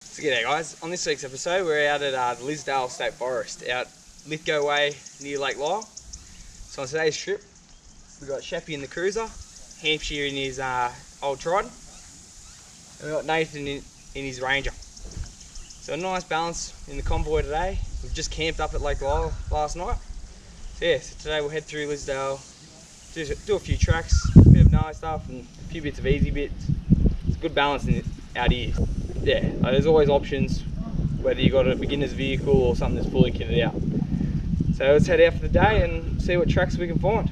So g'day guys, on this week's episode we're out at the Lisdale State Forest out Lithgow way near Lake Lyell. So on today's trip we've got Sheppy in the cruiser, Hampshire in his old triton, and we've got Nathan in his Ranger. So a nice balance in the convoy today. We've just camped up at Lake Lyell last night. So yeah, so today we'll head through Lisdale, do a few tracks, a bit of gnarly stuff and a few bits of easy bits. It's a good balance out here. Yeah, like there's always options, whether you got a beginner's vehicle or something that's fully kitted out. So let's head out for the day and see what tracks we can find.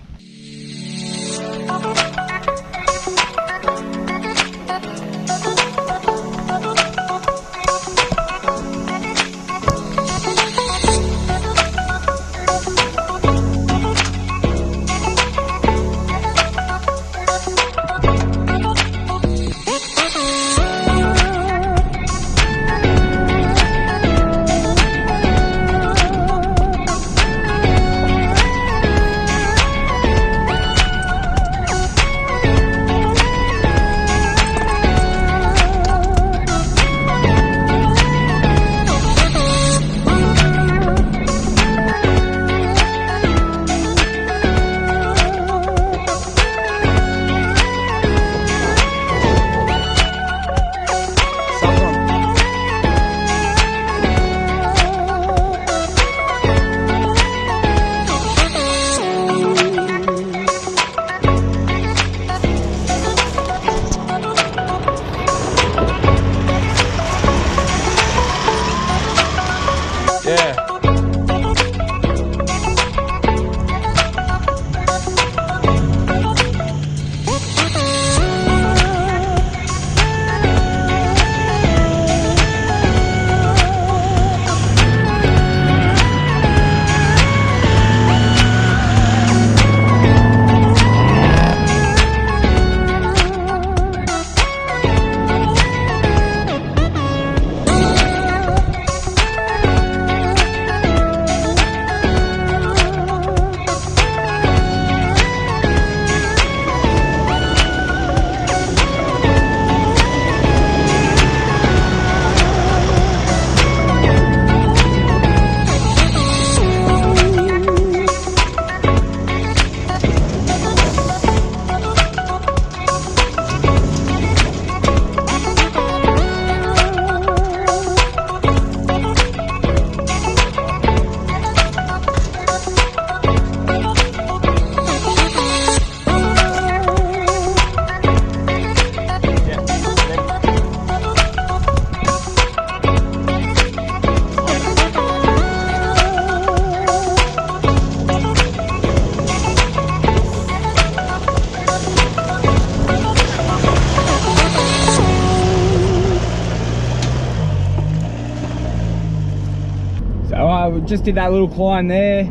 We just did that little climb there,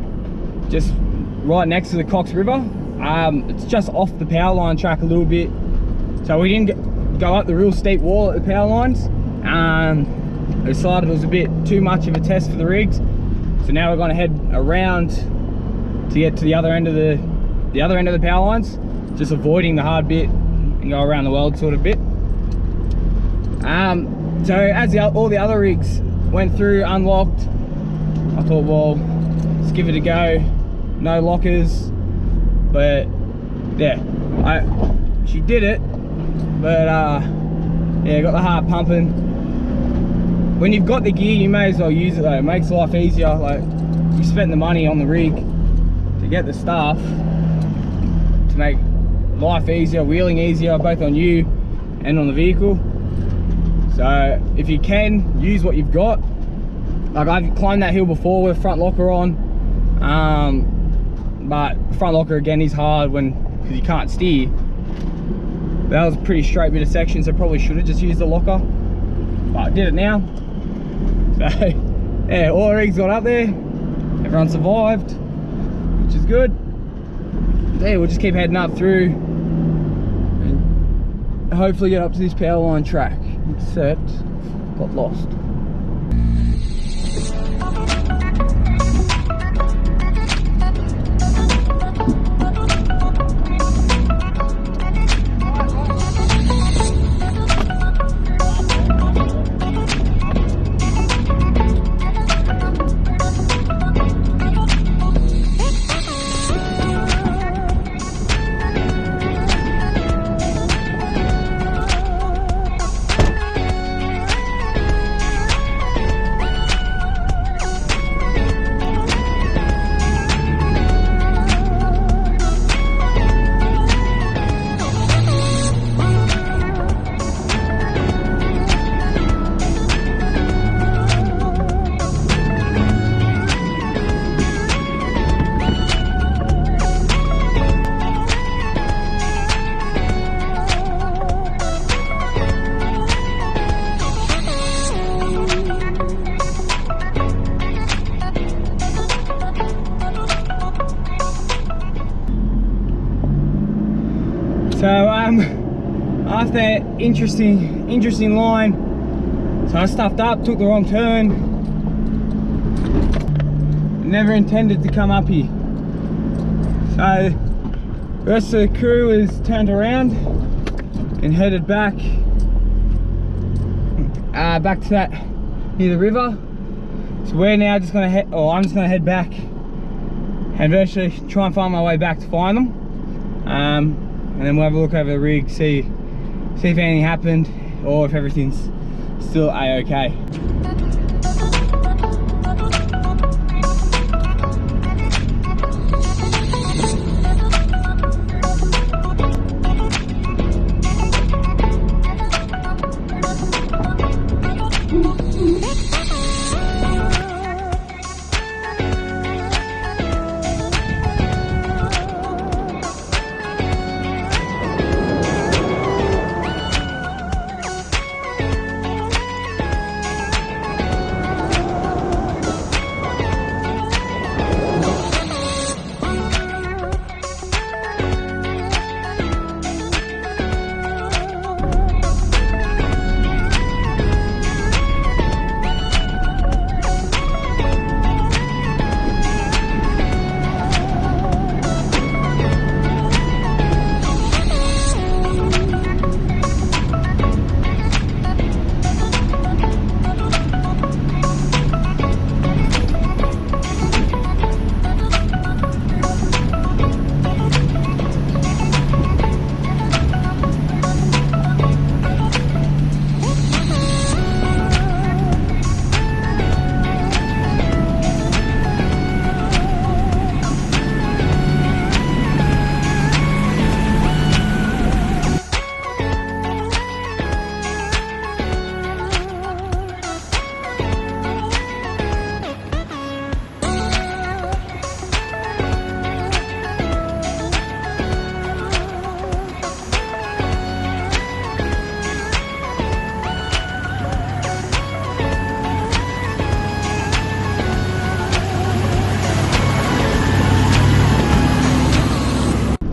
just right next to the Cox River. It's just off the power line track a little bit, so we didn't go up the real steep wall at the power lines. We decided it was a bit too much of a test for the rigs, so now we're going to head around to get to the other end of the power lines, just avoiding the hard bit and go around the world sort of bit. So as all the other rigs went through unlocked, I thought, well, let's give it a go. No lockers, but yeah, she did it. But yeah, got the heart pumping. When you've got the gear, you may as well use it though. It makes life easier. Like, you spent the money on the rig to get the stuff to make life easier, wheeling easier, both on you and on the vehicle. So if you can, use what you've got. Like, I've climbed that hill before with front locker on, but front locker again is hard because you can't steer. That was a pretty straight bit of section, so probably should have just used the locker, but I did it now. So yeah, all the rigs got up there, everyone survived, which is good. Yeah, we'll just keep heading up through and hopefully get up to this power line track, except got lost. after that interesting line, so I stuffed up, took the wrong turn. Never intended to come up here. So the rest of the crew is turned around and headed back to that near the river. So we're now just gonna head, or I'm just gonna head back and virtually try and find my way back to find them. And then we'll have a look over the rig, see if anything happened or if everything's still a-okay.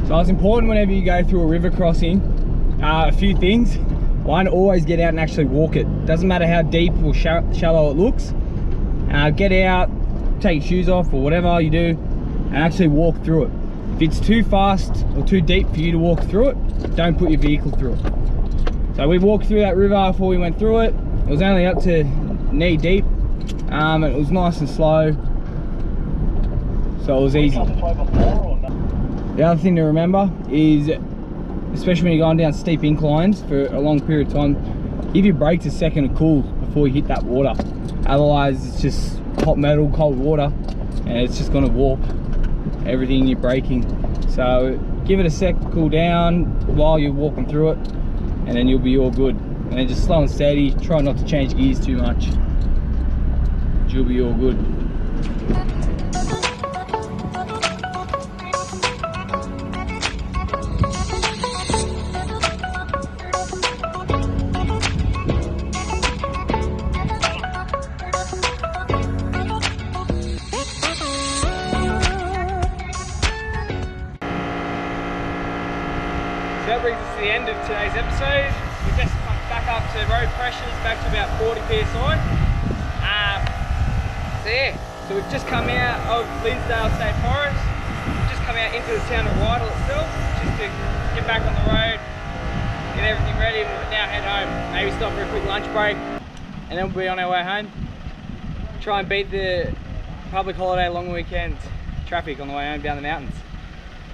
So it's important whenever you go through a river crossing, a few things. One, always get out and actually walk it. Doesn't matter how deep or shallow it looks. Get out, take your shoes off or whatever you do, and actually walk through it. If it's too fast or too deep for you to walk through it, don't put your vehicle through it. So we walked through that river before we went through it. It was only up to knee deep, and it was nice and slow, so it was easy. The other thing to remember is, especially when you're going down steep inclines for a long period of time, give your brakes a second to cool before you hit that water. Otherwise it's just hot metal, cold water, and it's just going to warp everything you're braking. So give it a sec to cool down while you're walking through it, and then you'll be all good. And then just slow and steady, try not to change gears too much. You'll be all good. So that brings us to the end of today's episode. We've just come back up to road pressures, back to about 40 psi. So we've just come out of Lisdale State Forest. We've just come out into the town of Rydal itself, just to get back on the road, get everything ready, and we'll now head home. Maybe stop for a quick lunch break, and then we'll be on our way home. Try and beat the public holiday long weekend traffic on the way home down the mountains.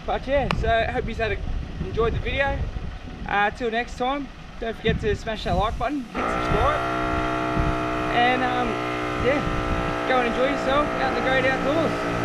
But yeah, so I hope you enjoyed the video. Till next time, don't forget to smash that like button, hit subscribe, and yeah, go and enjoy yourself out in the great outdoors.